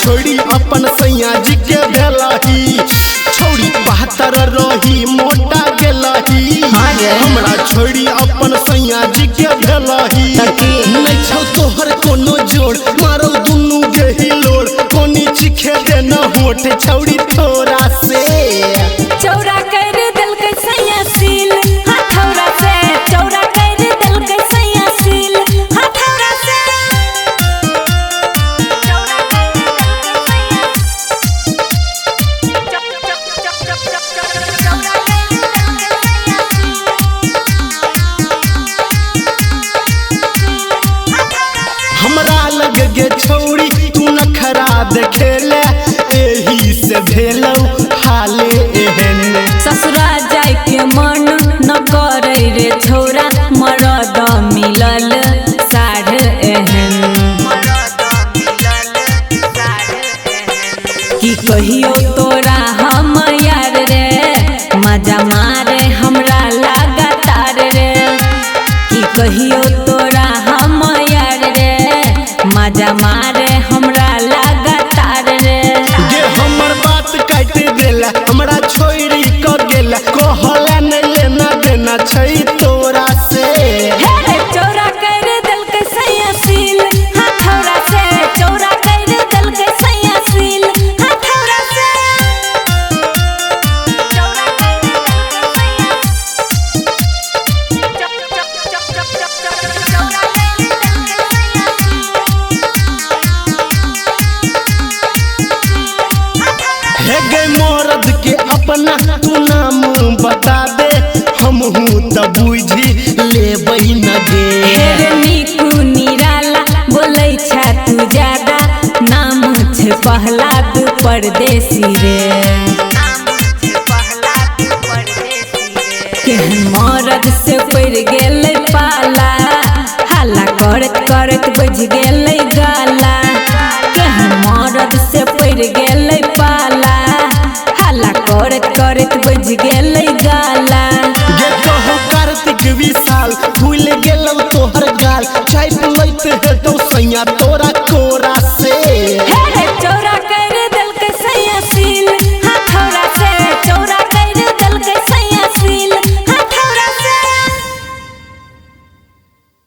छोड़ी अपन सैया जी के भेलही छोड़ी 72 रही मोटा गेलही हमरा छोड़ी अपन सैया जी के भेलही नहीं छौ तोहर कोनो जोड़ मारो दुनू के हिलोड़ कोनी चिखे दे न होठ छौड़ी थोड़ा से चौरा कर दिल के सैया सील हथौड़ा से चौरा कर दिल के सैया सील हथौड़ा से चौरा कर दिल के हमरा लग गे छौड़ी तू नखरा देखेले एही से भेलौ हाले एहन ससुरा जाय के मन न करे रे छौरा मरद मिलल साढ़ एहन की कहियो तोरा हम यार रे मजा मारे हमरा लगातार रे की कहियो तोरा हम यार रे मजा मारे हमरा लगातार रे गे हमर बात काट देला हमरा छोड़ी क गेला कहला नहीं लेना देना छै तोरा से हे चौरा कर दिल के सैया सील हथौड़ा से चौरा कर दिल के सैया सील हथौड़ा से चौरा कर दिल के सैया चौरा कर दिल के हे गे मर्द के अपना तू नाम बता दे हमहू त बुझी लेबै न गे हे नीकू निराला बोलै छा तू ज्यादा नाम छ पहलाद परदेसी रे केहन मरद से पड़ गेलै पाला हाला करत करत बज गेलै गाला केहन मरद से पड़ गेलै पाला हाला करत करत बज गेलै गाला गे कहू कार्तिक विशाल भूल गेलौ तोहर गाल चाइप लैत हेतौ सैया तोरा